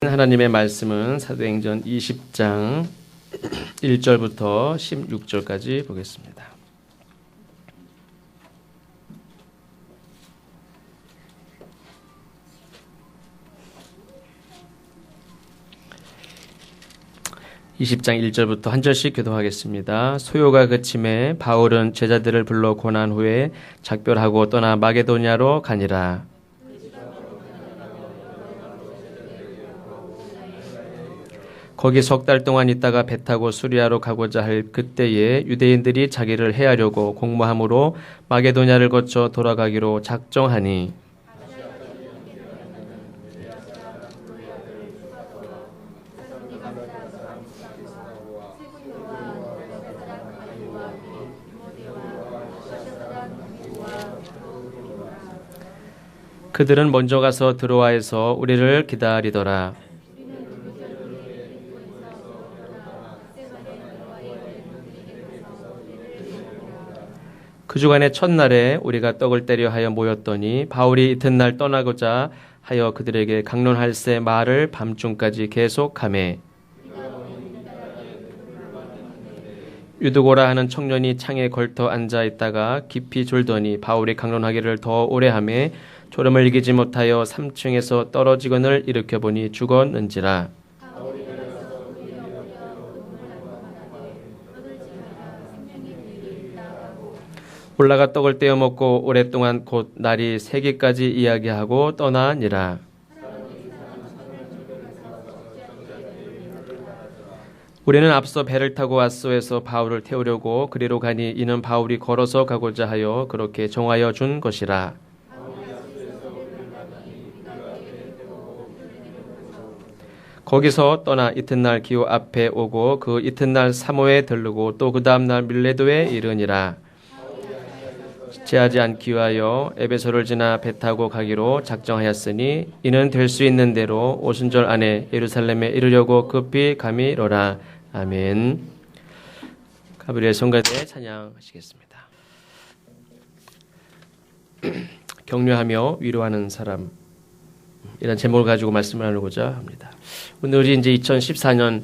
하나님의 말씀은 사도행전 20장 1절부터 16절까지 보겠습니다. (20장 1절부터) 한 절씩 교독하겠습니다. 소요가 그침에 바울은 제자들을 불러 고난 후에 작별하고 떠나 마게도냐로 가니라. 거기 석 달 동안 있다가 배 타고 수리아로 가고자 할 그때에 유대인들이 자기를 해하려고 공모함으로 마게도냐를 거쳐 돌아가기로 작정하니 그들은 먼저 가서 드로아에서 우리를 기다리더라. 그 주간의 첫날에 우리가 떡을 떼려 하여 모였더니 바울이 이튿날 떠나고자 하여 그들에게 강론할세 말을 밤중까지 계속하매 유두고라 하는 청년이 창에 걸터 앉아 있다가 깊이 졸더니 바울이 강론하기를 더 오래 하매 졸음을 이기지 못하여 3층에서 떨어지건을 일으켜보니 죽었는지라. 올라가 떡을 떼어 먹고 오랫동안 곧 날이 새기까지 이야기하고 떠나니라. 우리는 앞서 배를 타고 앗소에서 바울을 태우려고 그리로 가니 이는 바울이 걸어서 가고자 하여 그렇게 정하여 준 것이라. 거기서 떠나 이튿날 기호 앞에 오고 그 이튿날 사모에 들르고 또 그 다음날 밀레도에 이르니라. 제하지 않기 위하여 에베소를 지나 배 타고 가기로 작정하였으니 이는 될 수 있는 대로 오순절 안에 예루살렘에 이르려고 급히 가미로라. 아멘. 가브리엘 성가대 찬양하시겠습니다. 격려하며 위로하는 사람, 이런 제목을 가지고 말씀을 나누고자 합니다. 오늘이 이제 2014년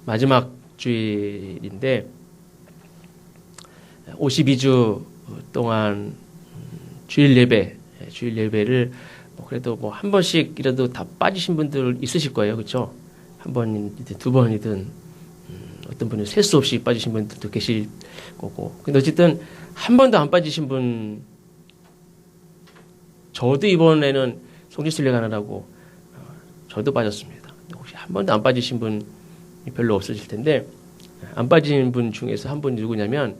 마지막 주일인데 52주 동안 주일 예배를 그래도 한 번씩이라도 다 빠지신 분들 있으실 거예요, 그렇죠? 한 번이든 두 번이든 어떤 분은 셀 수 없이 빠지신 분들도 계실 거고. 근데 어쨌든 한 번도 안 빠지신 분, 저도 이번에는 성지순례 가느라고 저도 빠졌습니다. 혹시 한 번도 안 빠지신 분이 별로 없으실 텐데 안 빠진 분 중에서 한 분이 누구냐면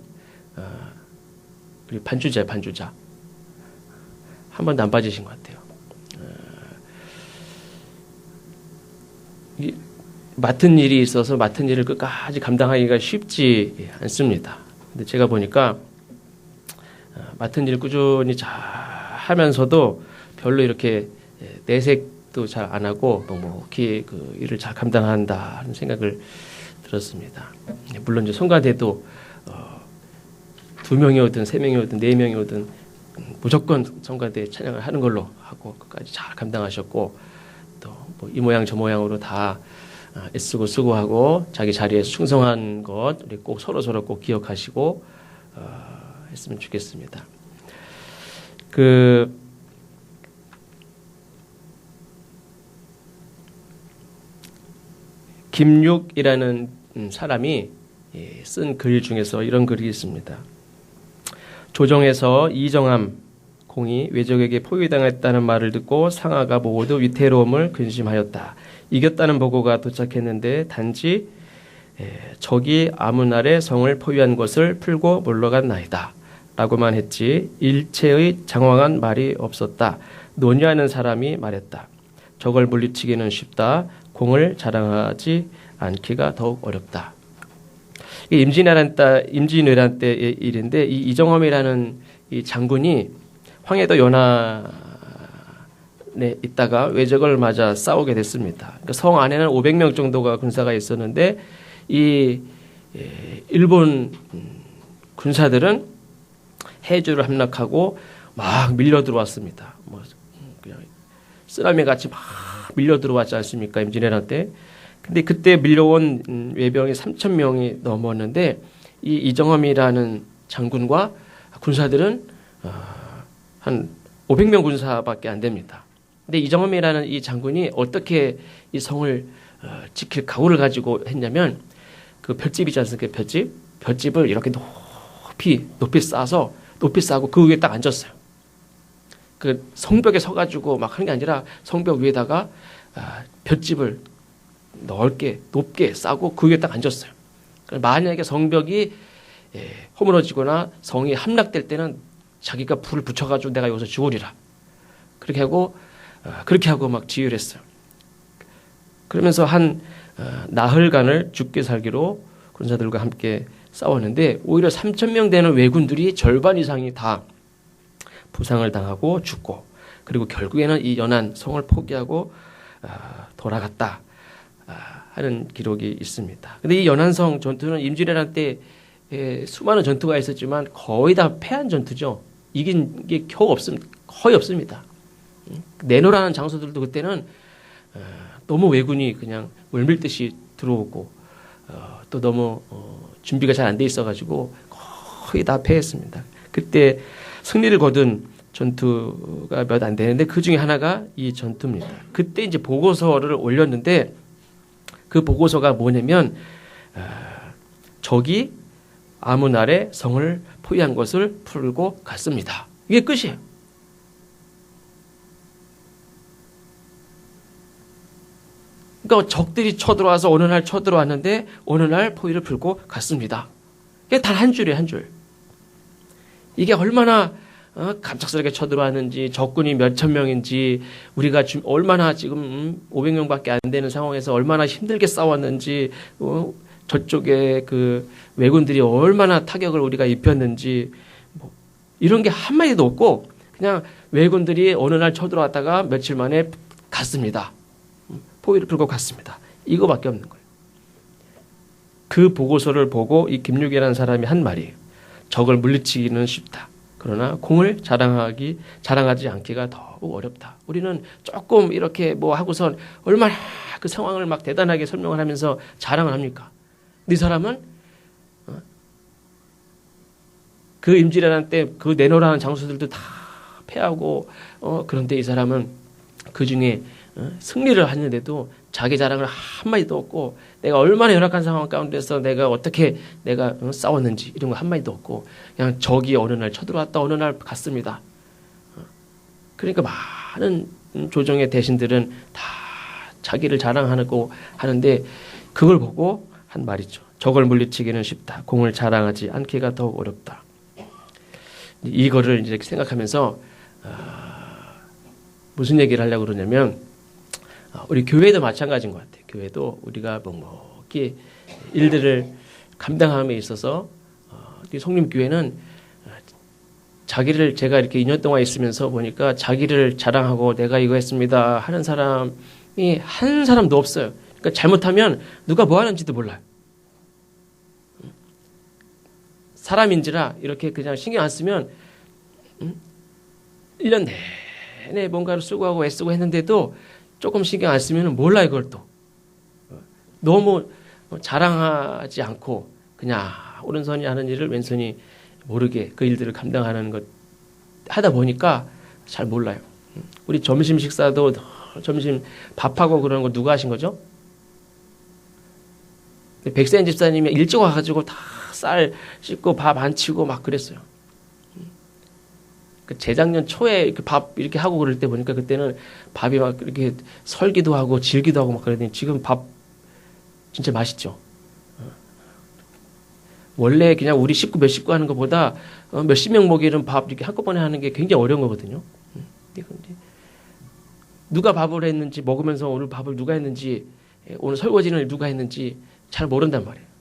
우리 반주자. 한 번도 안 빠지신 것 같아요. 맡은 일이 있어서 맡은 일을 끝까지 감당하기가 쉽지 않습니다. 근데 제가 보니까 맡은 일을 꾸준히 잘 하면서도 별로 이렇게 내색도 잘 안 하고 묵묵히 그 일을 잘 감당한다는 생각을 들었습니다. 물론 이제 성가대도 2명이 오든 3명이 오든 4명이 오든 무조건 성가대 찬양을 하는 걸로 하고 끝까지 잘 감당하셨고 또 이 모양 저 모양으로 다 애쓰고 수고하고 자기 자리에 충성한 것 우리 꼭 서로 꼭 기억하시고 했으면 좋겠습니다. 김육이라는 사람이 쓴 글 중에서 이런 글이 있습니다. 조정에서 이정함 공이 외적에게 포위당했다는 말을 듣고 상하가 모두 위태로움을 근심하였다. 이겼다는 보고가 도착했는데 단지 적이 아문날에 성을 포위한 것을 풀고 물러갔나이다 라고만 했지 일체의 장황한 말이 없었다. 논의하는 사람이 말했다. 적을 물리치기는 쉽다. 공을 자랑하지 않기가 더욱 어렵다. 임진왜란 때의 일인데 이 이정함이라는 이 장군이 황해도 연안에 있다가 외적을 맞아 싸우게 됐습니다. 그러니까 성 안에는 500명 정도가 군사가 있었는데 이 일본 군사들은 해주를 함락하고 막 밀려 들어왔습니다. 그냥 쓰나미 같이 막 밀려 들어왔지 않습니까? 임진왜란 때. 근데 그때 밀려온 외병이 3,000명이 넘었는데 이 이정험이라는 장군과 군사들은 한 500명 군사밖에 안 됩니다. 근데 이정험이라는 이 장군이 어떻게 이 성을 지킬 각오를 가지고 했냐면 그 볏집이지 않습니까? 볏집을 이렇게 높이 싸고 그 위에 딱 앉았어요. 그 성벽에 서가지고 막 하는 게 아니라 성벽 위에다가 볏집을 높게 싸고 그 위에 딱 앉았어요. 만약에 성벽이 허물어지거나 성이 함락될 때는 자기가 불을 붙여가지고 내가 여기서 죽으리라. 그렇게 하고 막 지휘를 했어요. 그러면서 한 나흘간을 죽게 살기로 군사들과 함께 싸웠는데 오히려 3,000명 되는 왜군들이 절반 이상이 다 부상을 당하고 죽고 그리고 결국에는 이 연안 성을 포기하고 돌아갔다 하는 기록이 있습니다. 근데 이 연안성 전투는 임진왜란 때 수많은 전투가 있었지만 거의 다 패한 전투죠. 이긴 게 거의 없습니다. 내노라는 장소들도 그때는 너무 왜군이 그냥 물밀듯이 들어오고 또 너무 준비가 잘 안 돼 있어가지고 거의 다 패했습니다. 그때 승리를 거둔 전투가 몇 안 되는데 그 중에 하나가 이 전투입니다. 그때 이제 보고서를 올렸는데 그 보고서가 뭐냐면 적이 아문 아래 성을 포위한 것을 풀고 갔습니다. 이게 끝이에요. 그러니까 적들이 쳐들어와서 어느 날 쳐들어왔는데 어느 날 포위를 풀고 갔습니다. 이게 단 한 줄이에요, 한 줄. 이게 얼마나 갑작스럽게 쳐들어왔는지 적군이 몇천 명인지 우리가 얼마나 지금 500명밖에 안 되는 상황에서 얼마나 힘들게 싸웠는지 저쪽에 그 왜군들이 얼마나 타격을 우리가 입혔는지 이런 게 한마디도 없고 그냥 왜군들이 어느 날 쳐들어왔다가 며칠 만에 갔습니다. 포위를 풀고 갔습니다. 이거밖에 없는 거예요. 그 보고서를 보고 이 김유계라는 사람이 한 말이 적을 물리치기는 쉽다. 그러나 공을 자랑하지 않기가 더욱 어렵다. 우리는 조금 이렇게 뭐 하고선 얼마나 그 상황을 막 대단하게 설명을 하면서 자랑을 합니까? 이 사람은 그 임진왜란 때 그 내노라는 장수들도 다 패하고 그런데 이 사람은 그 중에 승리를 하는데도 자기 자랑을 한마디도 없고 내가 얼마나 열악한 상황 가운데서 내가 어떻게 싸웠는지 이런 거 한마디도 없고 그냥 적이 어느 날 쳐들어왔다 어느 날 갔습니다. 그러니까 많은 조정의 대신들은 다 자기를 자랑하고 하는데 그걸 보고 한 말이죠. 적을 물리치기는 쉽다. 공을 자랑하지 않기가 더욱 어렵다. 이거를 이제 생각하면서 무슨 얘기를 하려고 그러냐면 우리 교회도 마찬가지인 것 같아요. 교회도 우리가 묵묵히 일들을 감당함에 있어서 성림교회는 자기를 제가 이렇게 2년 동안 있으면서 보니까 자기를 자랑하고 내가 이거 했습니다 하는 사람이 한 사람도 없어요. 그러니까 잘못하면 누가 뭐 하는지도 몰라요. 사람인지라 이렇게 그냥 신경 안 쓰면 1년 내내 뭔가를 수고하고 애쓰고 했는데도 조금 신경 안 쓰면 몰라 이걸 또. 너무 자랑하지 않고 그냥 오른손이 하는 일을 왼손이 모르게 그 일들을 감당하는 것 하다 보니까 잘 몰라요. 우리 점심 식사도 점심 밥하고 그러는 거 누가 하신 거죠? 백세인 집사님이 일찍 와가지고 다 쌀 씻고 밥 안 치고 막 그랬어요. 재작년 초에 이렇게 밥 이렇게 하고 그럴 때 보니까 그때는 밥이 막 이렇게 설기도 하고 질기도 하고 막 그러더니 지금 밥 진짜 맛있죠. 원래 그냥 우리 식구 몇 식구 하는 것보다 몇십 명 먹이는 밥 이렇게 한꺼번에 하는 게 굉장히 어려운 거거든요. 누가 밥을 했는지 먹으면서 오늘 밥을 누가 했는지 오늘 설거지는 누가 했는지 잘 모른단 말이에요.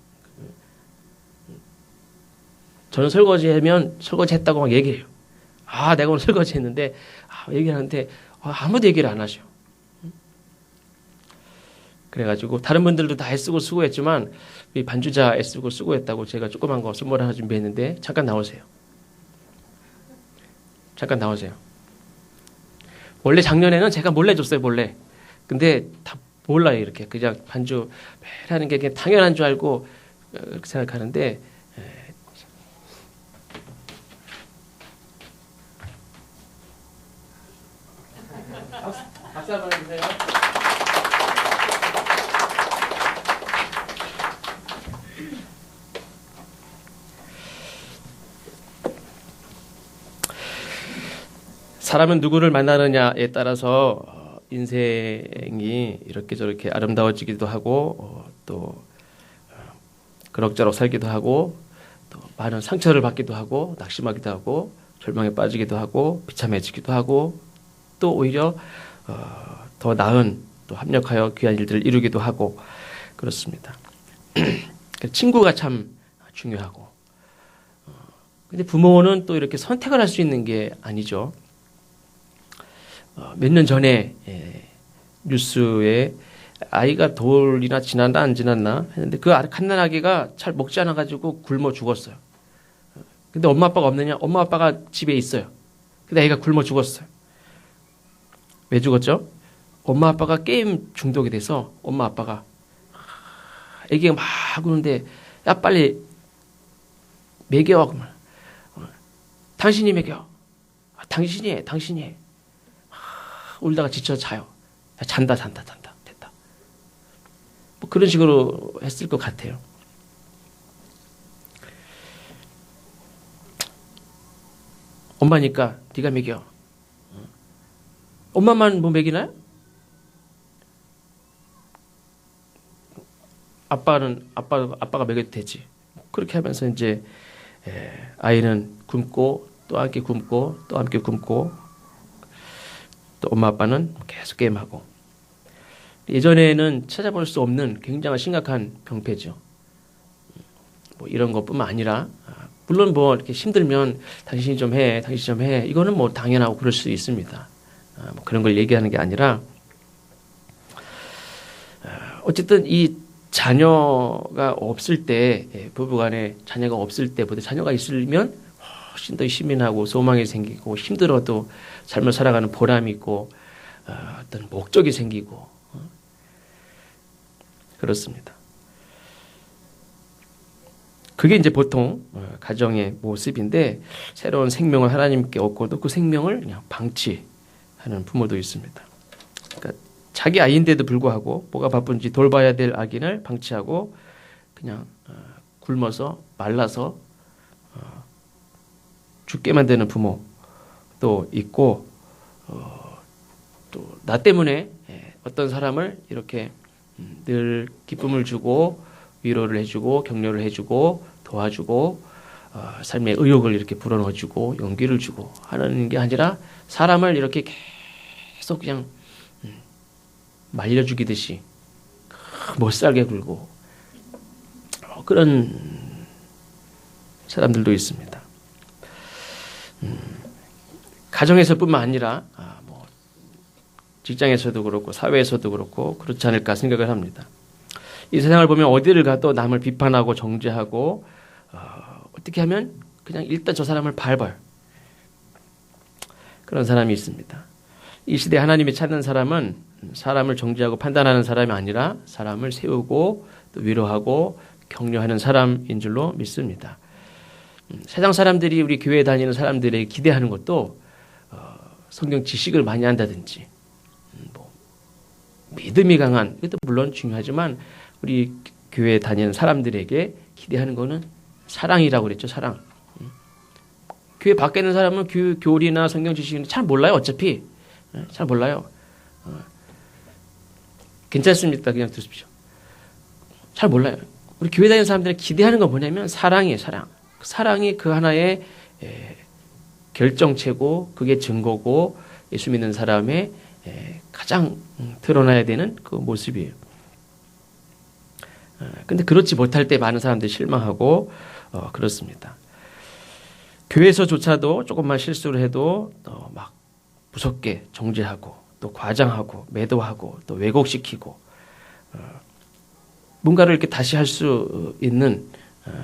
저는 설거지하면 설거지 했다고 막 얘기해요. 아, 내가 오늘 설거지 했는데, 얘기를 하는데, 아무도 얘기를 안 하셔. 그래가지고, 다른 분들도 다 애쓰고 수고했지만, 우리 반주자 애쓰고 수고했다고 제가 조그만 거 선물 하나 준비했는데, 잠깐 나오세요. 잠깐 나오세요. 원래 작년에는 제가 몰래 줬어요, 몰래. 근데 다 몰라요. 이렇게 그냥 반주 매일 하는 게 그냥 당연한 줄 알고 그렇게 생각하는데 박수 한번 해주세요. 사람은 누구를 만나느냐에 따라서 인생이 이렇게 저렇게 아름다워지기도 하고 또 그럭저럭 살기도 하고 또 많은 상처를 받기도 하고 낙심하기도 하고 절망에 빠지기도 하고 비참해지기도 하고 또 오히려 더 나은 또 합력하여 귀한 일들을 이루기도 하고 그렇습니다. 친구가 참 중요하고 근데 부모는 또 이렇게 선택을 할 수 있는 게 아니죠. 몇 년 전에 뉴스에 아이가 돌이나 지났나 안 지났나 했는데 그 갓난아기가 잘 먹지 않아 가지고 굶어 죽었어요. 근데 엄마 아빠가 없느냐? 엄마 아빠가 집에 있어요. 근데 애가 굶어 죽었어요. 왜 죽었죠? 엄마 아빠가 게임 중독이 돼서 엄마 아빠가 애기가 막 우는데 야 빨리 먹여 그러면 당신이 먹여. 당신이 해. 울다가 지쳐 자요. 잔다. 됐다. 뭐 그런 식으로 했을 것 같아요. 엄마니까 네가 먹여. 엄마만 뭐 먹이나요? 아빠가 먹여도 되지. 그렇게 하면서 이제 아이는 굶고 또 함께 굶고 또 함께 굶고 또 엄마 아빠는 계속 게임하고 예전에는 찾아볼 수 없는 굉장히 심각한 병폐죠. 뭐 이런 것뿐만 아니라 물론 뭐 이렇게 힘들면 당신이 좀 해 이거는 뭐 당연하고 그럴 수 있습니다. 뭐 그런 걸 얘기하는 게 아니라 어쨌든 이 자녀가 없을 때 부부간에 자녀가 없을 때보다 자녀가 있으면 훨씬 더 힘이 나고 소망이 생기고 힘들어도 삶을 살아가는 보람이 있고 어떤 목적이 생기고 그렇습니다. 그게 이제 보통 가정의 모습인데 새로운 생명을 하나님께 얻고도 그 생명을 그냥 방치하는 부모도 있습니다. 그러니까 자기 아이인데도 불구하고 뭐가 바쁜지 돌봐야 될 아기를 방치하고 그냥 굶어서 말라서 죽게 만드는 부모도 있고 또 나 때문에 어떤 사람을 이렇게 늘 기쁨을 주고 위로를 해주고 격려를 해주고 도와주고 삶의 의욕을 이렇게 불어넣어주고 용기를 주고 하는 게 아니라 사람을 이렇게 계속 그냥 말려 죽이듯이 못살게 굴고 그런 사람들도 있습니다. 가정에서뿐만 아니라 뭐 직장에서도 그렇고 사회에서도 그렇고 그렇지 않을까 생각을 합니다. 이 세상을 보면 어디를 가도 남을 비판하고 정죄하고 어떻게 하면 그냥 일단 저 사람을 밟아요. 그런 사람이 있습니다. 이 시대에 하나님이 찾는 사람은 사람을 정죄하고 판단하는 사람이 아니라 사람을 세우고 또 위로하고 격려하는 사람인 줄로 믿습니다. 세상 사람들이 우리 교회에 다니는 사람들에게 기대하는 것도 성경 지식을 많이 한다든지 뭐 믿음이 강한 이것도 물론 중요하지만 우리 교회에 다니는 사람들에게 기대하는 거는 사랑이라고 그랬죠. 사랑. 교회 밖에 있는 사람은 교리나 성경 지식은 잘 몰라요. 어차피 잘 몰라요. 괜찮습니다. 그냥 들으십시오. 잘 몰라요. 우리 교회 다니는 사람들이 기대하는 건 뭐냐면 사랑이에요. 사랑. 사랑이 그 하나의 결정체고 그게 증거고 예수 믿는 사람의 가장 드러나야 되는 그 모습이에요. 근데 그렇지 못할 때 많은 사람들이 실망하고 그렇습니다. 교회에서조차도 조금만 실수를 해도 막 무섭게 정죄하고 또 과장하고 매도하고 또 왜곡시키고 뭔가를 이렇게 다시 할 수 있는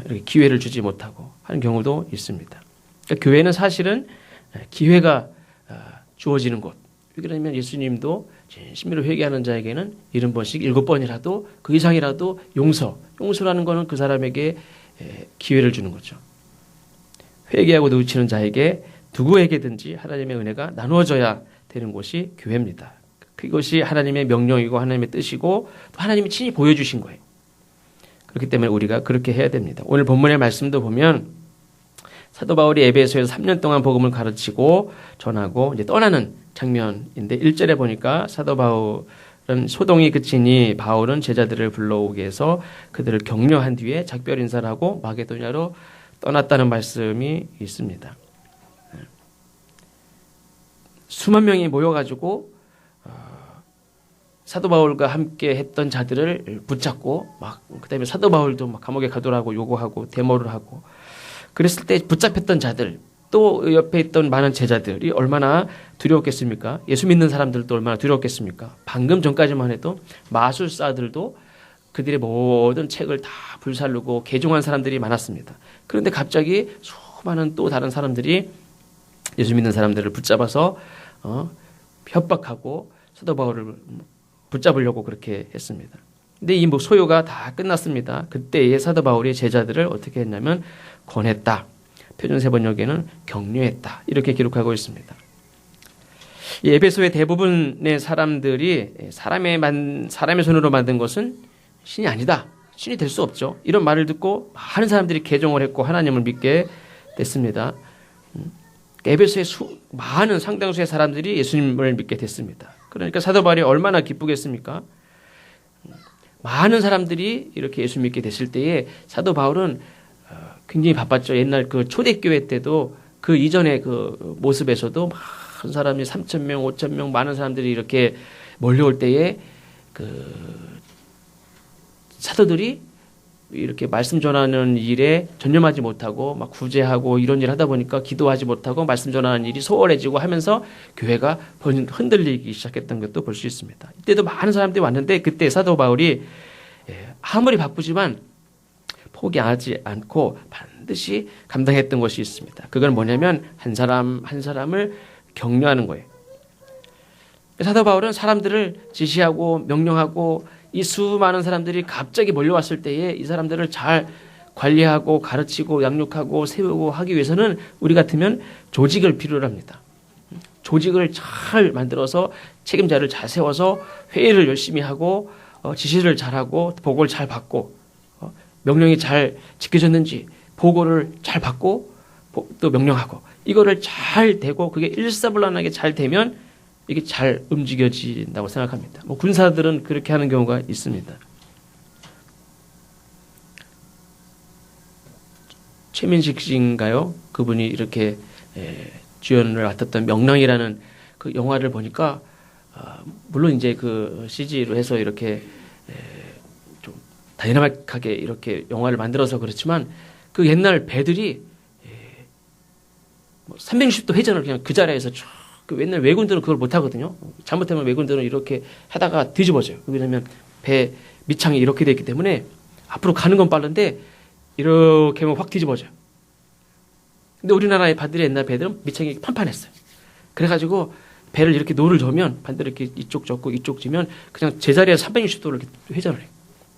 이렇게 기회를 주지 못하고 하는 경우도 있습니다. 그러니까 교회는 사실은 기회가 주어지는 곳, 그러면 예수님도 진심으로 회개하는 자에게는 70번씩 7번이라도 그 이상이라도 용서라는 거는 그 사람에게 기회를 주는 거죠. 회개하고 뉘우치는 자에게 누구에게든지 하나님의 은혜가 나누어져야 되는 곳이 교회입니다. 그것이 하나님의 명령이고 하나님의 뜻이고 또 하나님이 친히 보여주신 거예요. 그렇기 때문에 우리가 그렇게 해야 됩니다. 오늘 본문의 말씀도 보면 사도 바울이 에베소에서 3년 동안 복음을 가르치고 전하고 이제 떠나는 장면인데 1절에 보니까 사도 바울은 소동이 그치니 바울은 제자들을 불러오게 해서 그들을 격려한 뒤에 작별 인사를 하고 마게도냐로 떠났다는 말씀이 있습니다. 수만 명이 모여가지고 사도 바울과 함께 했던 자들을 붙잡고 그다음에 사도 바울도 막 감옥에 가두라고 요구하고 데모를 하고 그랬을 때 붙잡혔던 자들 또 옆에 있던 많은 제자들이 얼마나 두려웠겠습니까? 예수 믿는 사람들도 얼마나 두려웠겠습니까? 방금 전까지만 해도 마술사들도 그들의 모든 책을 다 불살르고 개종한 사람들이 많았습니다. 그런데 갑자기 수많은 또 다른 사람들이 예수 믿는 사람들을 붙잡아서 협박하고 사도 바울을 붙잡으려고 그렇게 했습니다. 근데 이 소요가 다 끝났습니다. 그때의 사도 바울이 제자들을 어떻게 했냐면 권했다. 표준세 번역에는 격려했다. 이렇게 기록하고 있습니다. 이 에베소의 대부분의 사람들이 사람의 손으로 만든 것은 신이 아니다. 신이 될 수 없죠. 이런 말을 듣고 많은 사람들이 개종을 했고 하나님을 믿게 됐습니다. 에베소의 많은 상당수의 사람들이 예수님을 믿게 됐습니다. 그러니까 사도 바울이 얼마나 기쁘겠습니까? 많은 사람들이 이렇게 예수 믿게 됐을 때에 사도 바울은 굉장히 바빴죠. 옛날 그 초대교회 때도 그 이전의 그 모습에서도 많은 사람이 3,000명, 5,000명 많은 사람들이 이렇게 몰려올 때에 그 사도들이 이렇게 말씀 전하는 일에 전념하지 못하고 막 구제하고 이런 일 하다 보니까 기도하지 못하고 말씀 전하는 일이 소홀해지고 하면서 교회가 흔들리기 시작했던 것도 볼 수 있습니다. 이때도 많은 사람들이 왔는데 그때 사도 바울이 아무리 바쁘지만 포기하지 않고 반드시 감당했던 것이 있습니다. 그건 뭐냐면 한 사람 한 사람을 격려하는 거예요. 사도 바울은 사람들을 지시하고 명령하고 이 수많은 사람들이 갑자기 몰려왔을 때에 이 사람들을 잘 관리하고 가르치고 양육하고 세우고 하기 위해서는 우리 같으면 조직을 필요로 합니다. 조직을 잘 만들어서 책임자를 잘 세워서 회의를 열심히 하고 지시를 잘하고 보고를 잘 받고 명령이 잘 지켜졌는지 보고를 잘 받고 또 명령하고 이거를 잘 되고 그게 일사불란하게 잘 되면 이게 잘 움직여진다고 생각합니다. 군사들은 그렇게 하는 경우가 있습니다. 최민식 씨인가요? 그분이 이렇게 주연을 맡았던 명랑이라는 그 영화를 보니까 물론 이제 그 CG로 해서 이렇게 좀 다이나믹하게 이렇게 영화를 만들어서 그렇지만 그 옛날 배들이 360도 회전을 그냥 그 자리에서 쭉 그 옛날 왜군들은 그걸 못 하거든요. 잘못하면 왜군들은 이렇게 하다가 뒤집어져요. 왜냐하면 배 밑창이 이렇게 돼 있기 때문에 앞으로 가는 건 빠른데 이렇게 하면 확 뒤집어져요. 근데 우리나라의 반대로 옛날 배들은 밑창이 판판했어요. 그래가지고 배를 이렇게 노를 저으면 반대로 이렇게 이쪽 젓고 이쪽 지면 그냥 제자리에서 360도로 이렇게 회전을 해요.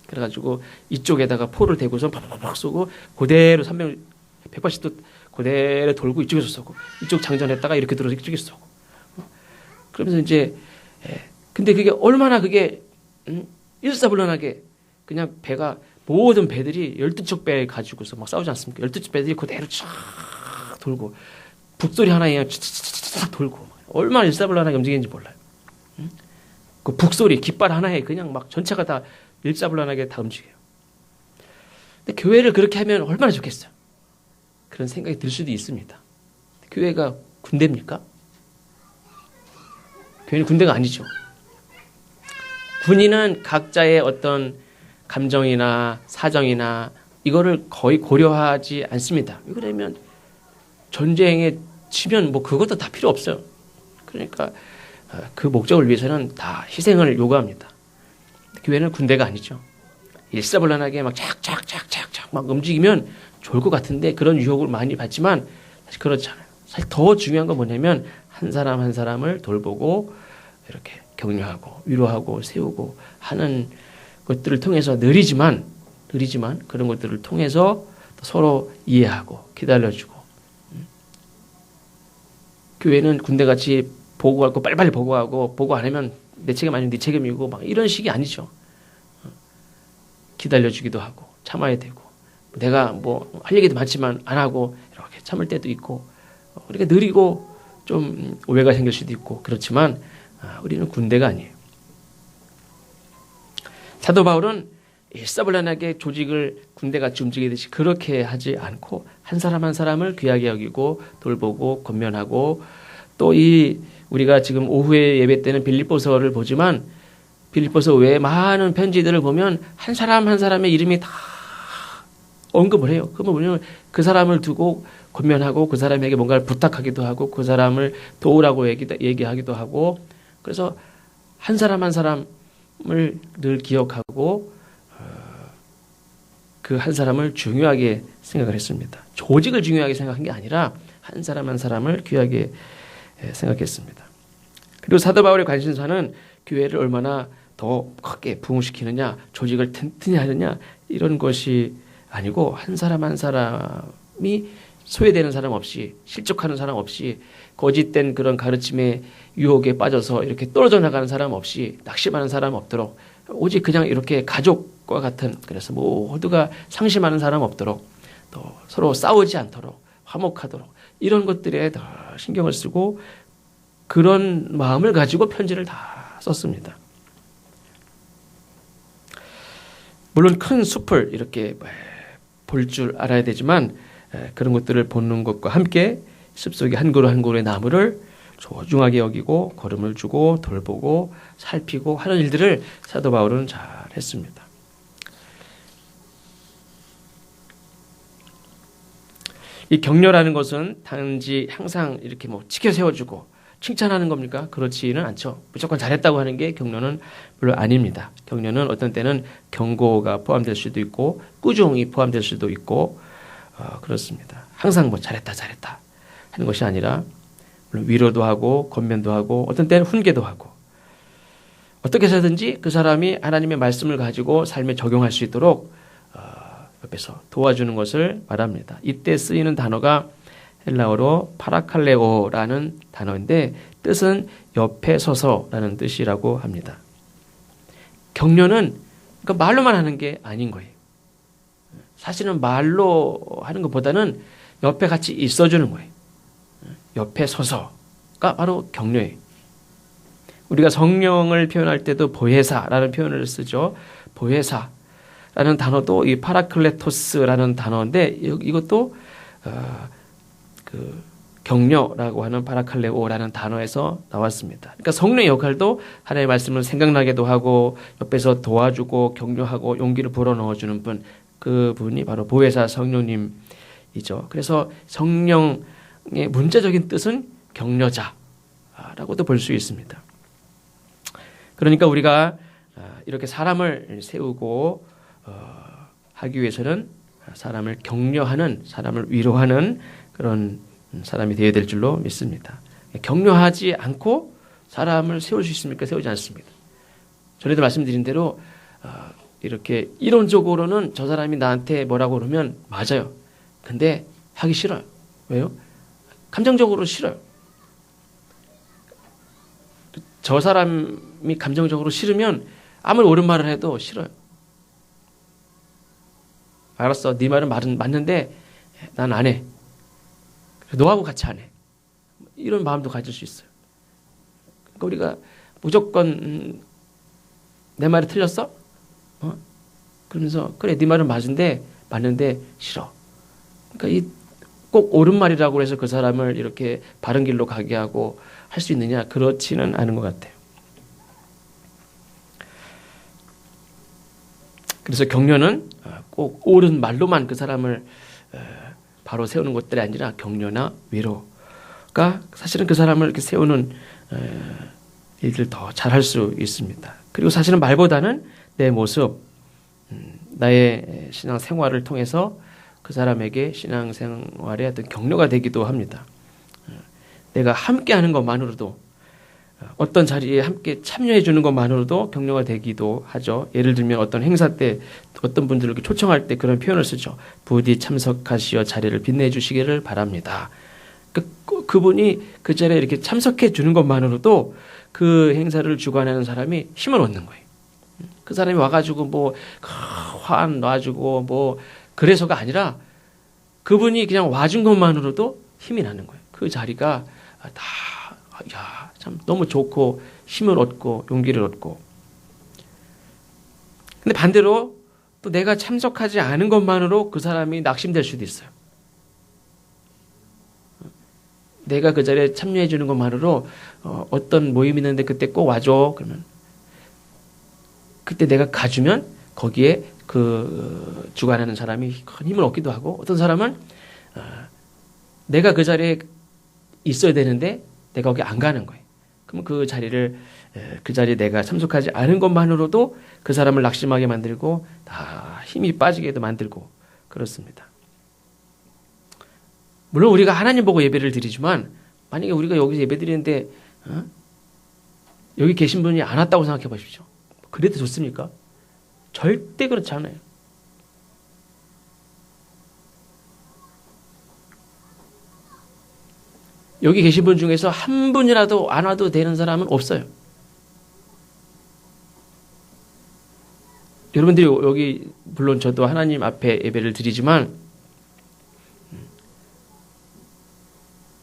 그래가지고 이쪽에다가 포를 대고서 팍팍팍 쏘고 그대로 180도 그대로 돌고 이쪽에서 쏘고 이쪽 장전했다가 이렇게 들어서 이쪽에서 쏘고 그러면서 이제 근데 그게 얼마나 그게 일사불란하게 그냥 배가 모든 배들이 12척 배 가지고서 막 싸우지 않습니까? 12척 배들이 그대로 쫙 돌고 북소리 하나에 그냥 쫙 돌고 얼마나 일사불란하게 움직이는지 몰라요. 그 북소리 깃발 하나에 그냥 막 전체가 다 일사불란하게 다 움직여요. 근데 교회를 그렇게 하면 얼마나 좋겠어요. 그런 생각이 들 수도 있습니다. 교회가 군대입니까? 교회는 군대가 아니죠. 군인은 각자의 어떤 감정이나 사정이나 이거를 거의 고려하지 않습니다. 왜 그러면 전쟁에 치면 뭐 그것도 다 필요 없어요. 그러니까 그 목적을 위해서는 다 희생을 요구합니다. 교회는 군대가 아니죠. 일사불란하게 막 착착착착착 막 움직이면 좋을 것 같은데 그런 유혹을 많이 받지만 사실 그렇지 않아요. 사실 더 중요한 건 뭐냐면 한 사람 한 사람을 돌보고 이렇게 격려하고 위로하고 세우고 하는 것들을 통해서 느리지만 그런 것들을 통해서 서로 이해하고 기다려주고, 교회는 군대같이 보고하고 빨리빨리 보고하고 보고 안 하면 내 책임 아니면 네 책임이고 막 이런 식이 아니죠. 기다려주기도 하고 참아야 되고, 내가 뭐 할 얘기도 많지만 안 하고 이렇게 참을 때도 있고, 우리가 느리고 좀 오해가 생길 수도 있고 그렇지만 우리는 군대가 아니에요. 사도 바울은 일사불란하게 조직을 군대같이 움직이듯이 그렇게 하지 않고 한 사람 한 사람을 귀하게 여기고 돌보고 권면하고, 또 우리가 지금 오후에 예배 때는 빌립보서를 보지만 빌립보서 외에 많은 편지들을 보면 한 사람 한 사람의 이름이 다 언급을 해요. 그러면 뭐냐면 그 사람을 두고 권면하고 그 사람에게 뭔가를 부탁하기도 하고 그 사람을 도우라고 얘기하기도 하고, 그래서 한 사람 한 사람을 늘 기억하고 그 한 사람을 중요하게 생각을 했습니다. 조직을 중요하게 생각한 게 아니라 한 사람 한 사람을 귀하게 생각했습니다. 그리고 사도 바울의 관심사는 교회를 얼마나 더 크게 부흥시키느냐, 조직을 튼튼히 하느냐 이런 것이 아니고, 한 사람 한 사람이 소외되는 사람 없이, 실족하는 사람 없이, 거짓된 그런 가르침의 유혹에 빠져서 이렇게 떨어져 나가는 사람 없이, 낙심하는 사람 없도록, 오직 그냥 이렇게 가족과 같은, 그래서 모두가 상심하는 사람 없도록, 또 서로 싸우지 않도록, 화목하도록, 이런 것들에 더 신경을 쓰고 그런 마음을 가지고 편지를 다 썼습니다. 물론 큰 숲을 이렇게 볼 줄 알아야 되지만 그런 것들을 보는 것과 함께 숲속의 한 그루 한 그루의 나무를 소중하게 여기고 걸음을 주고 돌보고 살피고 하는 일들을 사도 바울은 잘 했습니다. 이 격려라는 것은 단지 항상 이렇게 뭐 치켜 세워주고 칭찬하는 겁니까? 그렇지는 않죠. 무조건 잘했다고 하는 게 격려는 물론 아닙니다. 격려는 어떤 때는 경고가 포함될 수도 있고 꾸중이 포함될 수도 있고 그렇습니다. 항상 뭐 잘했다 하는 것이 아니라 물론 위로도 하고 권면도 하고 어떤 때는 훈계도 하고, 어떻게 해서든지 그 사람이 하나님의 말씀을 가지고 삶에 적용할 수 있도록 옆에서 도와주는 것을 말합니다. 이때 쓰이는 단어가 헬라어로 파라칼레오라는 단어인데 뜻은 옆에 서서라는 뜻이라고 합니다. 격려는 그러니까 말로만 하는 게 아닌 거예요. 사실은 말로 하는 것보다는 옆에 같이 있어주는 거예요. 옆에 서서가 바로 격려예요. 우리가 성령을 표현할 때도 보혜사라는 표현을 쓰죠. 보혜사라는 단어도 이 파라클레토스라는 단어인데 이것도 그 격려라고 하는 파라칼레오라는 단어에서 나왔습니다. 그러니까 성령의 역할도 하나님의 말씀을 생각나게도 하고 옆에서 도와주고 격려하고 용기를 불어넣어주는 분, 그 분이 바로 보혜사 성령님이죠. 그래서 성령의 문자적인 뜻은 격려자라고도 볼 수 있습니다. 그러니까 우리가 이렇게 사람을 세우고 하기 위해서는 사람을 격려하는, 사람을 위로하는 그런 사람이 되어야 될 줄로 믿습니다. 격려하지 않고 사람을 세울 수 있습니까? 세우지 않습니다. 전에도 말씀드린 대로 이렇게 이론적으로는 저 사람이 나한테 뭐라고 그러면 맞아요. 근데 하기 싫어요. 왜요? 감정적으로 싫어요. 저 사람이 감정적으로 싫으면 아무리 옳은 말을 해도 싫어요. 알았어, 네 말은 맞는데 난 안 해. 너하고 같이 안 해. 이런 마음도 가질 수 있어요. 그러니까 우리가 무조건 내 말이 틀렸어? 그러면서 그래, 네 말은 맞는데 싫어. 그러니까 꼭 옳은 말이라고 해서 그 사람을 이렇게 바른 길로 가게 하고 할 수 있느냐? 그렇지는 않은 것 같아요. 그래서 격려는 꼭 옳은 말로만 그 사람을 바로 세우는 것들이 아니라 격려나 위로가 사실은 그 사람을 이렇게 세우는 일들 더 잘할 수 있습니다. 그리고 사실은 말보다는 내 모습, 나의 신앙 생활을 통해서 그 사람에게 신앙 생활의 어떤 격려가 되기도 합니다. 내가 함께하는 것만으로도 어떤 자리에 함께 참여해 주는 것만으로도 격려가 되기도 하죠. 예를 들면 어떤 행사 때 어떤 분들을 이렇게 초청할 때 그런 표현을 쓰죠. 부디 참석하시어 자리를 빛내 주시기를 바랍니다. 그분이 그 자리에 이렇게 참석해 주는 것만으로도 그 행사를 주관하는 사람이 힘을 얻는 거예요. 그 사람이 와가지고 뭐 화안 놔주고 뭐 그래서가 아니라 그분이 그냥 와준 것만으로도 힘이 나는 거예요. 그 자리가 참 너무 좋고 힘을 얻고 용기를 얻고. 근데 반대로 또 내가 참석하지 않은 것만으로 그 사람이 낙심될 수도 있어요. 내가 그 자리에 참여해 주는 것만으로 어떤 모임이 있는데 그때 꼭 와줘. 그러면 그때 내가 가주면 거기에 그 주관하는 사람이 큰 힘을 얻기도 하고, 어떤 사람은 내가 그 자리에 있어야 되는데 내가 거기 안 가는 거예요. 그럼 그 자리에 내가 참석하지 않은 것만으로도 그 사람을 낙심하게 만들고 다 힘이 빠지게도 만들고 그렇습니다. 물론 우리가 하나님 보고 예배를 드리지만 만약에 우리가 여기서 예배 드리는데 여기 계신 분이 안 왔다고 생각해 보십시오. 그래도 좋습니까? 절대 그렇지 않아요. 여기 계신 분 중에서 한 분이라도 안 와도 되는 사람은 없어요. 여러분들이 여기 물론 저도 하나님 앞에 예배를 드리지만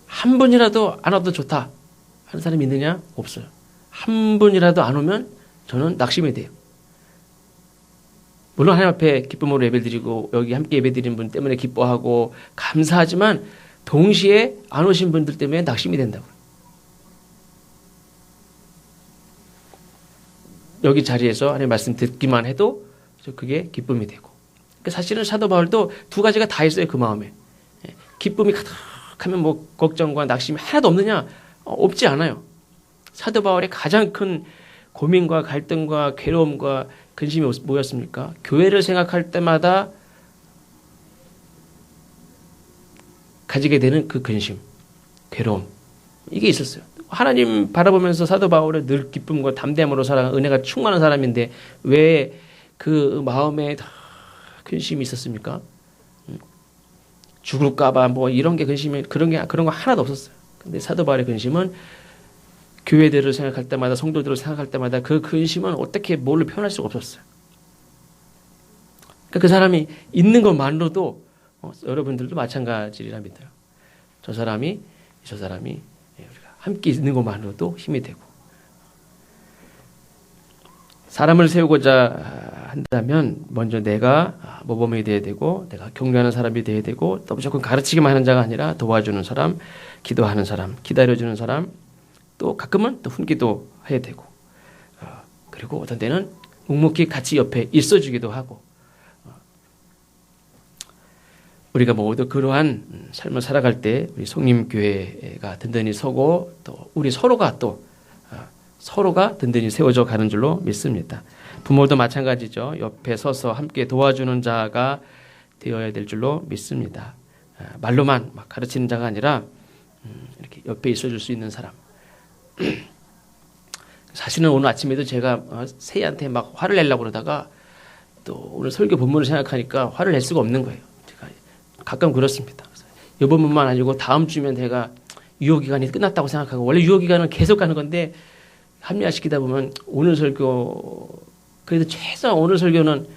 한 분이라도 안 와도 좋다 하는 사람이 있느냐? 없어요. 한 분이라도 안 오면 저는 낙심이 돼요. 물론 하나님 앞에 기쁨으로 예배드리고 여기 함께 예배드리는 분 때문에 기뻐하고 감사하지만 동시에 안 오신 분들 때문에 낙심이 된다고요. 여기 자리에서 하나님 말씀 듣기만 해도 그게 기쁨이 되고. 그러니까 사실은 사도 바울도 두 가지가 다 있어요. 그 마음에. 기쁨이 가득하면 뭐 걱정과 낙심이 하나도 없느냐? 없지 않아요. 사도 바울의 가장 큰 고민과 갈등과 괴로움과 근심이 뭐였습니까? 교회를 생각할 때마다 가지게 되는 그 근심, 괴로움, 이게 있었어요. 하나님 바라보면서 사도 바울은 늘 기쁨과 담대함으로 살아가 은혜가 충만한 사람인데 왜 그 마음에 근심이 있었습니까? 죽을까봐 뭐 이런 게 근심이 그런 거 하나도 없었어요. 근데 사도 바울의 근심은 교회들을 생각할 때마다 성도들을 생각할 때마다 그 근심은 어떻게 뭘로 표현할 수가 없었어요. 그러니까 그 사람이 있는 것만으로도 여러분들도 마찬가지라 믿어요. 저 사람이 우리가 함께 있는 것만으로도 힘이 되고. 사람을 세우고자 한다면 먼저 내가 모범이 되어야 되고 내가 격려하는 사람이 되어야 되고 또 무조건 가르치기만 하는 자가 아니라 도와주는 사람, 기도하는 사람, 기다려주는 사람, 또 가끔은 또 훈기도 해야 되고 그리고 어떤 때는 묵묵히 같이 옆에 있어주기도 하고 우리가 모두 그러한 삶을 살아갈 때 우리 성림교회가 든든히 서고 또 우리 서로가 든든히 세워져 가는 줄로 믿습니다. 부모도 마찬가지죠. 옆에 서서 함께 도와주는 자가 되어야 될 줄로 믿습니다. 말로만 막 가르치는 자가 아니라 이렇게 옆에 있어줄 수 있는 사람. 사실은 오늘 아침에도 제가 세희한테 막 화를 내려고 그러다가 또 오늘 설교 본문을 생각하니까 화를 낼 수가 없는 거예요. 제가 가끔 그렇습니다. 이번 문만 아니고 다음 주면 제가 유효기간이 끝났다고 생각하고 원래 유효기간은 계속 가는 건데 합리화시키다 보면 오늘 설교 그래도 최소한 오늘 설교는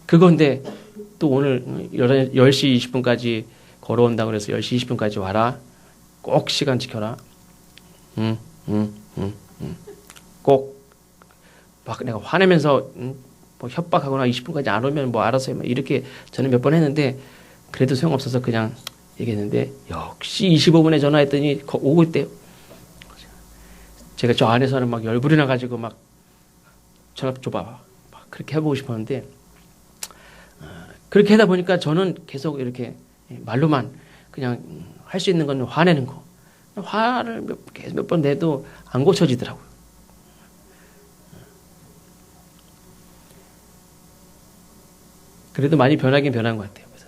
그건데 또 오늘 10시 20분까지 걸어온다고 그래서 10시 20분까지 와라. 꼭 시간 지켜라. 꼭 막 내가 화내면서 뭐 협박하거나 20분까지 안 오면 뭐 알아서 해. 이렇게 저는 몇 번 했는데 그래도 소용없어서 그냥 얘기했는데 역시 25분에 전화했더니 오고 있대요. 제가 저 안에서는 막 열불이 나가지고 막 전화 줘봐. 막 그렇게 해보고 싶었는데 그렇게 하다 보니까 저는 계속 이렇게 말로만 그냥 할 수 있는 건 화내는 거. 화를 몇 번 내도 안 고쳐지더라고요. 그래도 많이 변하긴 변한 것 같아요. 그래서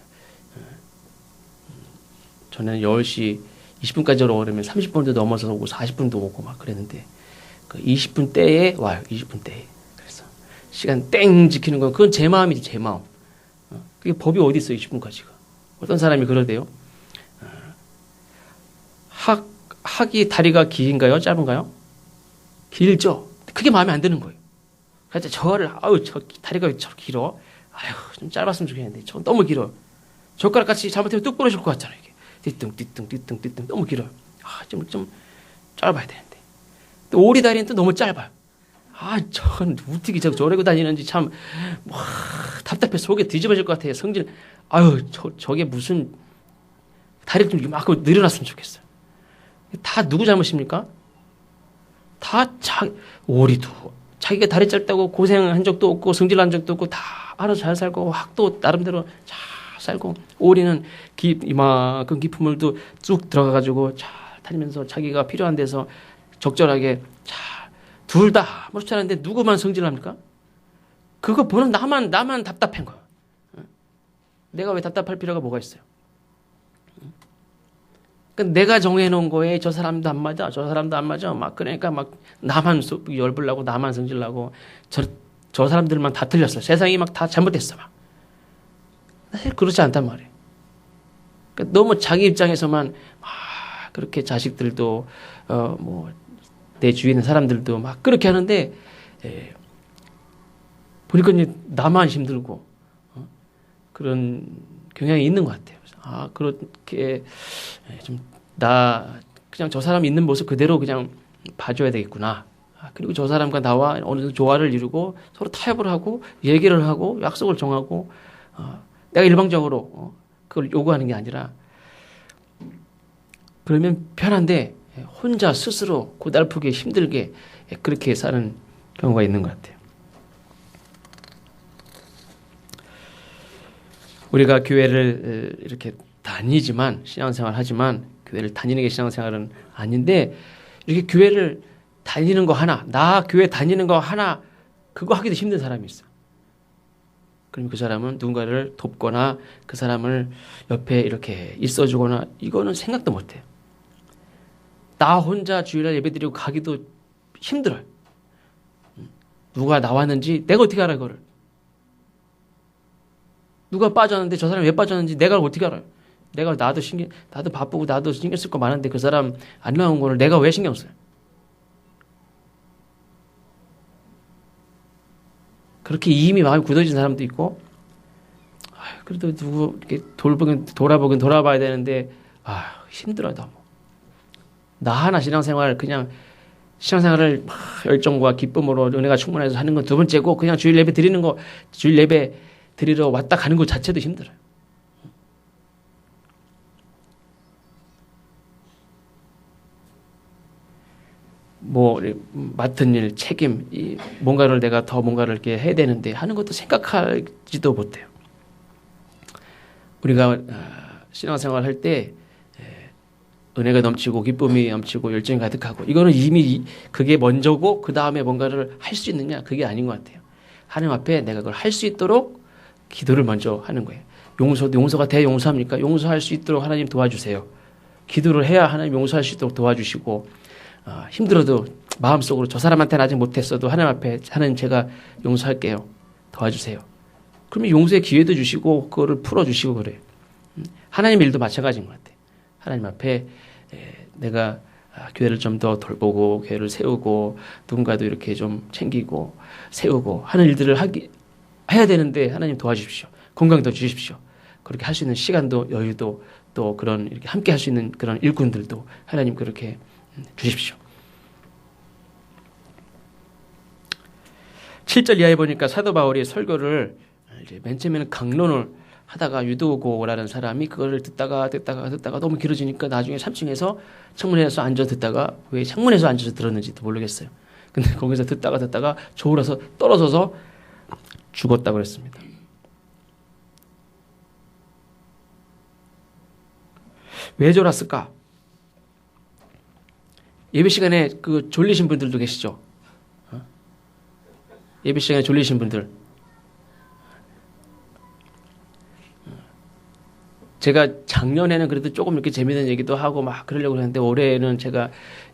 저는 10시 20분까지 오려면 30분도 넘어서 오고 40분도 오고 막 그랬는데 그 20분 때에 와요. 20분 때에. 그래서 시간 땡 지키는 건 그건 제 마음이지 제 마음. 그게 법이 어디 있어요 20분까지가. 어떤 사람이 그러대요. 학이 다리가 긴가요? 짧은가요? 길죠. 그게 마음에 안 드는 거예요. 그래서 저를 저 다리가 왜 저렇게 길어? 아유 좀 짧았으면 좋겠는데 저 너무 길어. 젓가락같이 잘못하면 뚝 부러질 것 같잖아요. 이게 띠뚱 너무 길어요. 좀 짧아야 되는데. 또 오리다리는 또 너무 짧아요. 저건 어떻게 저러고 다니는지 참 답답해 속에 뒤집어질 것 같아요. 성질. 저게 무슨 다리를 좀 막 늘어났으면 좋겠어요. 다 누구 잘못입니까? 다 오리도 자기가 다리 짧다고 고생한 적도 없고 성질난 적도 없고 다 알아서 잘 살고 학도 나름대로 잘 살고 오리는 이만큼 깊은 물도 쭉 들어가가지고 잘 다니면서 자기가 필요한 데서 적절하게 둘 다 아무렇지 않은데 누구만 성질납니까? 그거 보는 나만 답답한 거야. 내가 왜 답답할 필요가 뭐가 있어요? 그러니까 내가 정해놓은 거에 저 사람도 안 맞아, 저 사람도 안 맞아. 그러니까 나만 열불나고 나만 성질나고 저 사람들만 다 틀렸어. 세상이 다 잘못됐어. 사실 그렇지 않단 말이에요. 그러니까 너무 자기 입장에서만 그렇게 자식들도 내 주위에 있는 사람들도 그렇게 하는데 보니까 이제 나만 힘들고 그런 경향이 있는 것 같아요. 그렇게 그냥 저 사람 있는 모습 그대로 그냥 봐줘야 되겠구나. 그리고 저 사람과 나와 어느 정도 조화를 이루고 서로 타협을 하고 얘기를 하고 약속을 정하고 내가 일방적으로 그걸 요구하는 게 아니라 그러면 편한데 혼자 스스로 고달프게 힘들게 그렇게 사는 경우가 있는 것 같아요. 우리가 교회를 이렇게 다니지만 신앙생활 하지만 교회를 다니는 게 신앙생활은 아닌데 이렇게 교회를 다니는 거 하나 나 교회 다니는 거 하나 그거 하기도 힘든 사람이 있어. 그럼 그 사람은 누군가를 돕거나 그 사람을 옆에 이렇게 있어주거나 이거는 생각도 못해요. 나 혼자 주일날 예배드리고 가기도 힘들어요. 누가 나왔는지 내가 어떻게 알아 그거를. 누가 빠졌는데 저 사람이 왜 빠졌는지 내가 어떻게 알아요. 나도 바쁘고 나도 신경 쓸 거 많은데 그 사람 안 나온 거를 내가 왜 신경 써요. 그렇게 이미 마음이 굳어진 사람도 있고 그래도 누구 이렇게 돌아봐야 되는데 힘들어요 너무. 나 하나 신앙생활을 열정과 기쁨으로 은혜가 충만해서 하는 건 두 번째고 그냥 주일 예배 드리러 왔다 가는 것 자체도 힘들어요. 맡은 일, 책임, 뭔가를 내가 더 뭔가를 이렇게 해야 되는데 하는 것도 생각하지도 못해요. 우리가 신앙생활 할 때 은혜가 넘치고 기쁨이 넘치고 열정이 가득하고 이거는 이미 그게 먼저고 그 다음에 뭔가를 할 수 있느냐 그게 아닌 것 같아요. 하나님 앞에 내가 그걸 할 수 있도록 기도를 먼저 하는 거예요. 용서가 대용서합니까? 용서할 수 있도록 하나님 도와주세요. 기도를 해야 하나님 용서할 수 있도록 도와주시고 힘들어도 마음속으로 저 사람한테는 아직 못했어도 하나님 앞에 하나님 제가 용서할게요. 도와주세요. 그러면 용서의 기회도 주시고 그거를 풀어주시고 그래요. 하나님 일도 마찬가지인 것 같아요. 하나님 앞에 내가 교회를 좀 더 돌보고 교회를 세우고 누군가도 이렇게 좀 챙기고 세우고 하는 일들을 해야 되는데 하나님 도와주십시오. 건강도 주십시오. 그렇게 할 수 있는 시간도 여유도 또 그런 이렇게 함께 할 수 있는 그런 일꾼들도 하나님 그렇게 주십시오. 7절 이하에 보니까 사도 바울이 설교를 이제 맨 처음에는 강론을 하다가 유도고라는 사람이 그걸 듣다가 너무 길어지니까 나중에 3층에서 창문에서 앉아 듣다가 왜 창문에서 앉아서 들었는지도 모르겠어요. 근데 거기서 듣다가 졸아서 떨어져서 죽었다고 그랬습니다. 왜 졸았을까? 예배 시간에 졸리신 분들도 계시죠? 예배 시간에 졸리신 분들. 제가 작년에는 그래도 조금 이렇게 재미있는 얘기도 하고 막 그러려고 했는데 올해는 제가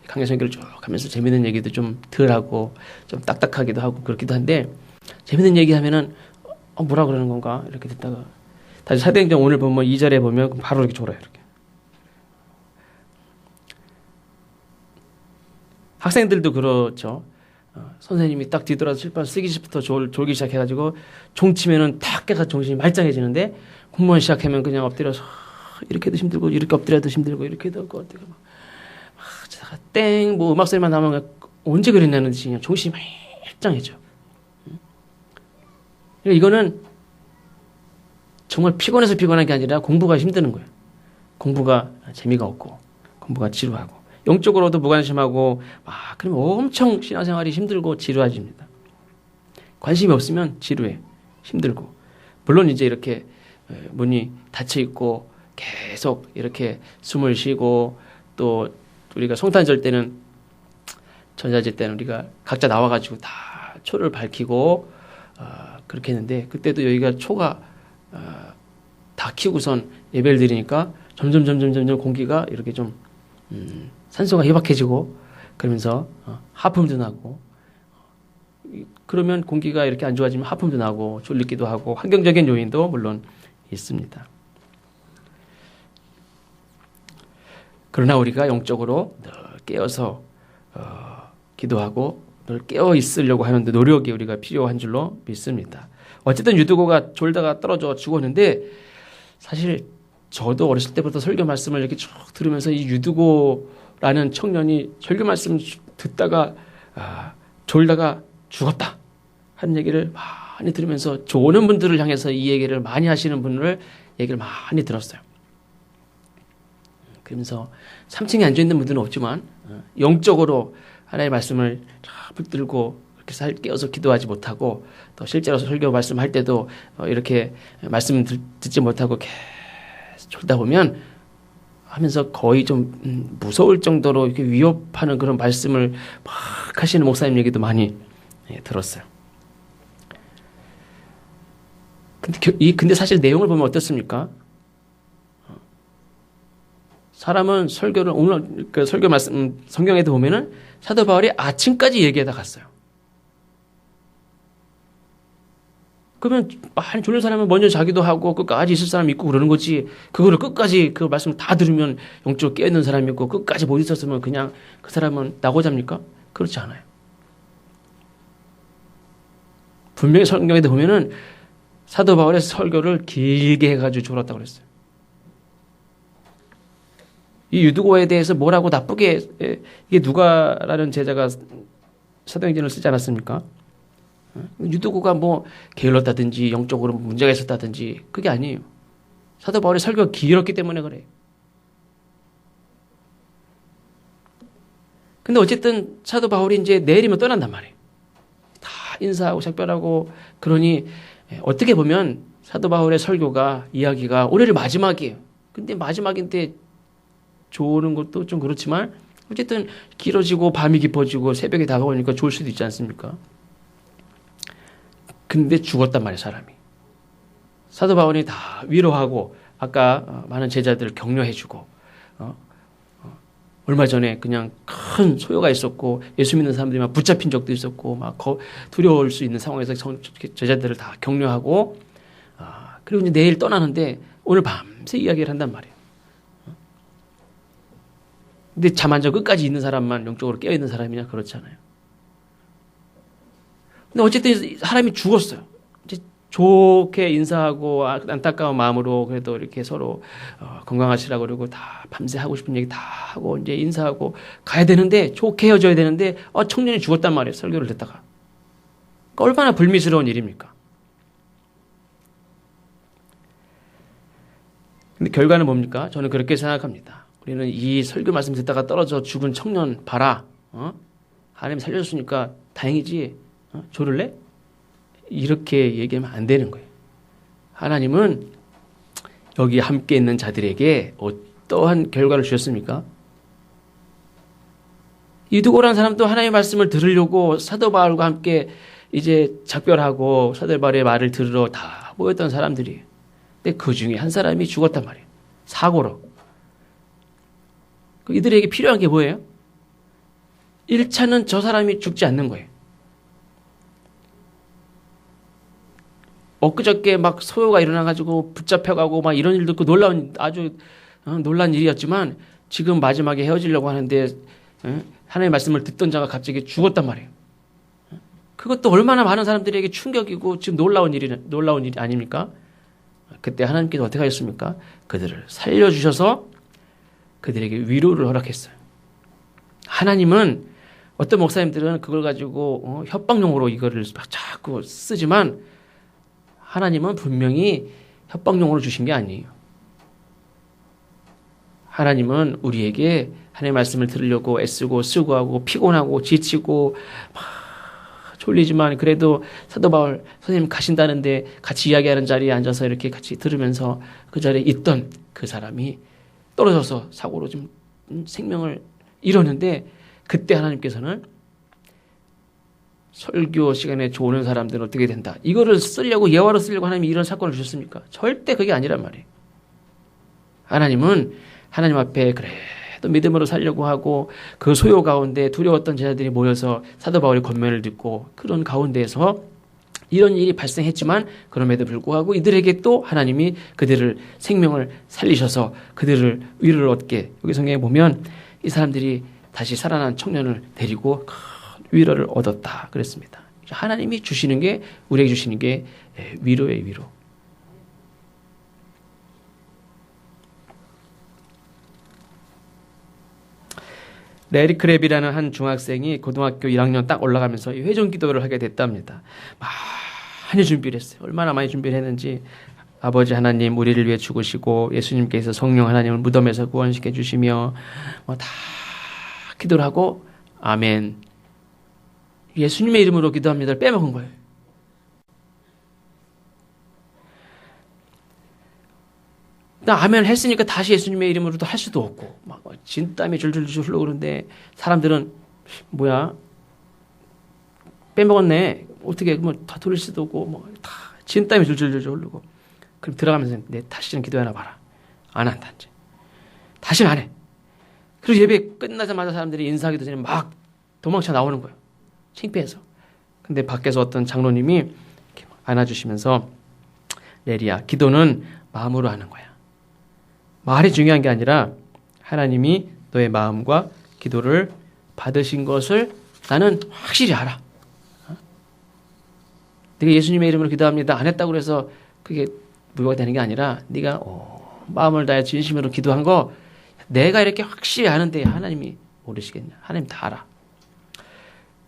강연 설교를 쭉 하면서 재미있는 얘기도 좀 덜 하고 좀 딱딱하기도 하고 그렇기도 한데 재미있는 얘기 하면은 뭐라 그러는 건가 이렇게 듣다가 다시 사도행전 오늘 보면 2절에 보면 바로 이렇게 졸아요. 이렇게. 학생들도 그렇죠. 선생님이 딱 뒤돌아서 칠판 쓰기 시부터 졸기 시작해가지고 종 치면은 탁 깨서 정신이 말짱해지는데 공무원 시작하면 그냥 엎드려서 이렇게도 힘들고 이렇게 엎드려도 힘들고 이렇게도 엎드려 막 자다가 땡 뭐 음악 소리만 나면 언제 그랬냐는 듯이 그냥 정신이 말짱해져. 이거는 정말 피곤해서 피곤한 게 아니라 공부가 힘드는 거예요. 공부가 재미가 없고 공부가 지루하고 영적으로도 무관심하고 그러면 엄청 신앙생활이 힘들고 지루해집니다. 관심이 없으면 지루해 힘들고 물론 이제 이렇게 문이 닫혀 있고 계속 이렇게 숨을 쉬고 또 우리가 성탄절 때는 전자제 때는 우리가 각자 나와가지고 다 초를 밝히고 그렇게 했는데 그때도 여기가 초가 다 키우고선 예배를 드리니까 점점 공기가 이렇게 좀 산소가 희박해지고 그러면서 하품도 나고 그러면 공기가 이렇게 안 좋아지면 하품도 나고 졸리기도 하고 환경적인 요인도 물론 있습니다. 그러나 우리가 영적으로 늘 깨어서 기도하고 늘 깨어 있으려고 하는데 노력이 우리가 필요한 줄로 믿습니다. 어쨌든 유두고가 졸다가 떨어져 죽었는데 사실 저도 어렸을 때부터 설교 말씀을 이렇게 쭉 들으면서 이 유두고라는 청년이 설교 말씀 듣다가 졸다가 죽었다 하는 얘기를 많이 들으면서 조는 분들을 향해서 이 얘기를 많이 하시는 분을 얘기를 많이 들었어요. 그러면서 3층에 앉아있는 분들은 없지만 영적으로 하나님의 말씀을 붙들고 그렇게 깨어서 기도하지 못하고 또 실제로 설교 말씀할 때도 이렇게 말씀 듣지 못하고 계속 졸다 보면 하면서 거의 좀 무서울 정도로 이렇게 위협하는 그런 말씀을 막 하시는 목사님 얘기도 많이 들었어요. 근데 사실 내용을 보면 어떻습니까? 사람은 설교를 오늘 그 설교 말씀 성경에도 보면은 사도 바울이 아침까지 얘기하다 갔어요. 그러면 많이 졸린 사람은 먼저 자기도 하고 끝까지 있을 사람 있고 그러는 거지. 그거를 끝까지 그 말씀을 다 들으면 영적으로 깨어있는 사람이 있고 끝까지 못 있었으면 그냥 그 사람은 나고자입니까? 그렇지 않아요. 분명히 성경에도 보면은 사도 바울의 설교를 길게 해가지고 졸았다고 그랬어요. 이 유두고에 대해서 뭐라고 나쁘게 이게 누가라는 제자가 사도행전을 쓰지 않았습니까? 유두고가 뭐 게을렀다든지 영적으로 문제가 있었다든지 그게 아니에요. 사도 바울의 설교가 길었기 때문에 그래요. 근데 어쨌든 사도 바울이 이제 내일이면 떠난단 말이에요. 다 인사하고 작별하고 그러니 어떻게 보면 사도 바울의 설교가 이야기가 올해를 마지막이에요. 근데 마지막인데 좋은 것도 좀 그렇지만 어쨌든 길어지고 밤이 깊어지고 새벽이 다가오니까 좋을 수도 있지 않습니까? 근데 죽었단 말이에요, 사람이. 사도 바울이 다 위로하고 아까 많은 제자들을 격려해주고 얼마 전에 그냥 큰 소요가 있었고 예수 믿는 사람들이 막 붙잡힌 적도 있었고 막 두려울 수 있는 상황에서 제자들을 다 격려하고 그리고 이제 내일 떠나는데 오늘 밤새 이야기를 한단 말이에요. 근데 잠 안 자고 끝까지 있는 사람만 영적으로 깨어있는 사람이냐? 그렇잖아요. 근데 어쨌든 사람이 죽었어요. 이제 좋게 인사하고 안타까운 마음으로 그래도 이렇게 서로 건강하시라고 그러고 다 밤새 하고 싶은 얘기 다 하고 이제 인사하고 가야 되는데 좋게 헤어져야 되는데 청년이 죽었단 말이에요. 설교를 듣다가. 그러니까 얼마나 불미스러운 일입니까? 근데 결과는 뭡니까? 저는 그렇게 생각합니다. 우리는 이 설교 말씀 듣다가 떨어져 죽은 청년 봐라. 하나님 살려줬으니까 다행이지. 졸을래? 이렇게 얘기하면 안 되는 거예요. 하나님은 여기 함께 있는 자들에게 어떠한 결과를 주셨습니까? 유두고라는 사람도 하나님의 말씀을 들으려고 사도 바울과 함께 이제 작별하고 사도 바울의 말을 들으러 다 모였던 사람들이에요. 근데 그 중에 한 사람이 죽었단 말이에요. 사고로. 이들에게 필요한 게 뭐예요? 1차는 저 사람이 죽지 않는 거예요. 엊그저께 막 소요가 일어나가지고 붙잡혀가고 막 이런 일도 있고 아주 놀란 일이었지만 지금 마지막에 헤어지려고 하는데 하나님의 말씀을 듣던 자가 갑자기 죽었단 말이에요. 그것도 얼마나 많은 사람들에게 충격이고 지금 놀라운 일이 아닙니까? 그때 하나님께서 어떻게 하셨습니까? 그들을 살려주셔서 그들에게 위로를 허락했어요. 하나님은 어떤 목사님들은 그걸 가지고 협박용으로 이거를 막 자꾸 쓰지만 하나님은 분명히 협박용으로 주신 게 아니에요. 하나님은 우리에게 하나님의 말씀을 들으려고 애쓰고 수고하고 피곤하고 지치고 막 졸리지만 그래도 사도 바울 선생님 가신다는데 같이 이야기하는 자리에 앉아서 이렇게 같이 들으면서 그 자리에 있던 그 사람이 떨어져서 사고로 좀 생명을 잃었는데 그때 하나님께서는 설교 시간에 좋은 사람들은 어떻게 된다. 이거를 쓰려고 예화로 쓰려고 하나님이 이런 사건을 주셨습니까? 절대 그게 아니란 말이에요. 하나님은 하나님 앞에 그래도 믿음으로 살려고 하고 그 소요 가운데 두려웠던 제자들이 모여서 사도 바울의 권면을 듣고 그런 가운데에서 이런 일이 발생했지만 그럼에도 불구하고 이들에게 또 하나님이 그들을 생명을 살리셔서 그들을 위로를 얻게 여기 성경에 보면 이 사람들이 다시 살아난 청년을 데리고 위로를 얻었다 그랬습니다. 하나님이 주시는 게 우리에게 주시는 게 위로의 위로. 레리 크랩이라는 한 중학생이 고등학교 1학년 딱 올라가면서 회중 기도를 하게 됐답니다. 많이 준비를 했어요. 얼마나 많이 준비를 했는지 아버지 하나님 우리를 위해 죽으시고 예수님께서 성령 하나님을 무덤에서 구원시켜 주시며 다 기도를 하고 아멘. 예수님의 이름으로 기도합니다를 빼먹은 거예요. 아멘 했으니까 다시 예수님의 이름으로도 할 수도 없고 막 진땀이 줄줄줄 흘러 그러는데 사람들은 뭐야 빼먹었네 어떻게 뭐 다 돌릴 수도 없고 뭐 다 진땀이 줄줄줄 흐르고 그럼 들어가면서 내 다시는 기도해나 봐라 안 한다 이제 다시는 안 해. 그리고 예배 끝나자마자 사람들이 인사하기도 전에 막 도망쳐 나오는 거예요. 창피해서. 근데 밖에서 어떤 장로님이 이렇게 안아주시면서 레리야 기도는 마음으로 하는 거야. 말이 중요한 게 아니라 하나님이 너의 마음과 기도를 받으신 것을 나는 확실히 알아. 네가 예수님의 이름으로 기도합니다. 안 했다고 해서 그게 무효가 되는 게 아니라 네가 마음을 다해 진심으로 기도한 거 내가 이렇게 확실히 아는데 하나님이 모르시겠냐. 하나님 다 알아.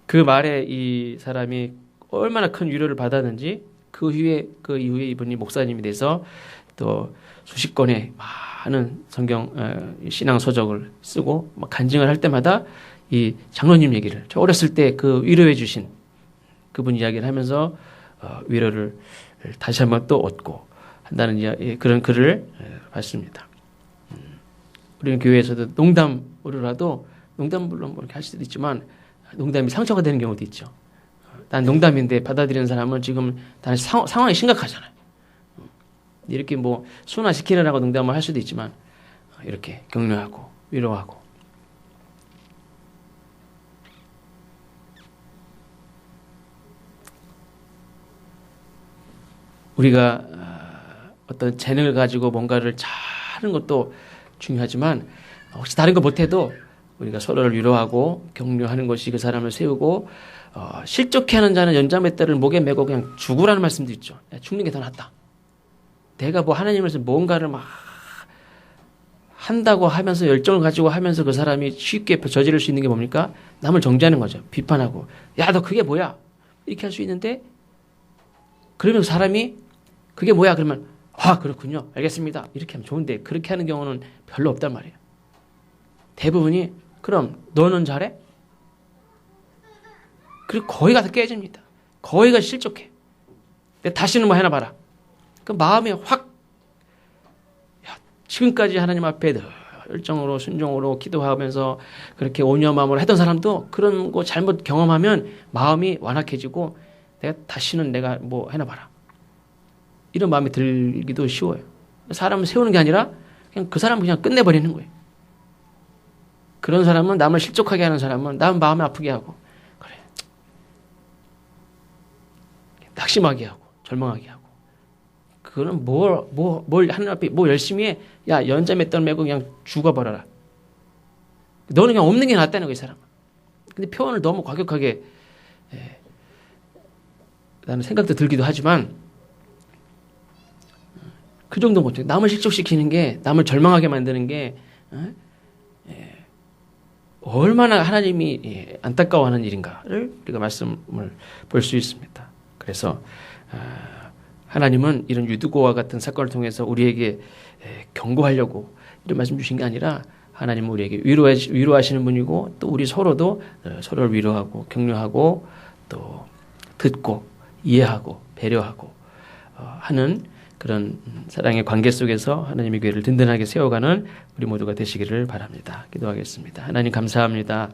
그 말에 이 사람이 얼마나 큰 위로를 받았는지 그 이후에 이분이 목사님이 돼서 또 수십 권의 많은 성경 신앙 서적을 쓰고 막 간증을 할 때마다 이 장로님 얘기를 저 어렸을 때 그 위로해 주신 그분 이야기를 하면서 위로를 다시 한번 또 얻고 한다는 그런 글을 봤습니다. 우리는 교회에서도 농담으로라도 농담으로 뭐 이렇게 할 수도 있지만 농담이 상처가 되는 경우도 있죠. 난 농담인데 받아들이는 사람은 지금 상황이 심각하잖아요. 이렇게 뭐 순화시키느라고 농담을 할 수도 있지만 이렇게 격려하고 위로하고 우리가 어떤 재능을 가지고 뭔가를 잘하는 것도 중요하지만 혹시 다른 거 못해도 우리가 서로를 위로하고 격려하는 것이 그 사람을 세우고 실족해 하는 자는 연자매 떼를 목에 메고 그냥 죽으라는 말씀도 있죠. 죽는 게 더 낫다. 내가 뭐 하나님을 뭔가를 막 한다고 하면서 열정을 가지고 하면서 그 사람이 쉽게 저지를 수 있는 게 뭡니까? 남을 정죄하는 거죠. 비판하고 야 너 그게 뭐야? 이렇게 할 수 있는데 그러면 사람이 그게 뭐야? 그러면 아 그렇군요. 알겠습니다. 이렇게 하면 좋은데 그렇게 하는 경우는 별로 없단 말이에요. 대부분이 그럼 너는 잘해? 그리고 거기가 다 깨집니다. 거기가 실족해. 다시는 뭐 해놔봐라. 그 마음에 확 지금까지 하나님 앞에 열정으로 순종으로 기도하면서 그렇게 온유한 마음으로 했던 사람도 그런 거 잘못 경험하면 마음이 완악해지고 다시는 내가 뭐 해놔봐라. 이런 마음이 들기도 쉬워요. 사람을 세우는 게 아니라 그냥 그 사람은 그냥 끝내버리는 거예요. 그런 사람은 남을 실족하게 하는 사람은 남 마음을 아프게 하고 그래 낙심하게 하고 절망하게 하고 그거는 뭘 하는 앞에 뭐 열심히 해. 야 연자 맷돌 메고 그냥 죽어버려라. 너는 그냥 없는 게 낫다는 거야 이 사람은. 근데 표현을 너무 과격하게 라는 생각도 들기도 하지만 그 정도 못해. 남을 실족시키는 게 남을 절망하게 만드는 게 얼마나 하나님이 안타까워하는 일인가를 우리가 말씀을 볼 수 있습니다. 그래서 하나님은 이런 유두고와 같은 사건을 통해서 우리에게 경고하려고 이런 말씀 주신 게 아니라 하나님은 우리에게 위로하시는 분이고 또 우리 서로도 서로를 위로하고 격려하고 또 듣고 이해하고 배려하고 하는 그런 사랑의 관계 속에서 하나님의 교회를 든든하게 세워가는 우리 모두가 되시기를 바랍니다. 기도하겠습니다. 하나님 감사합니다.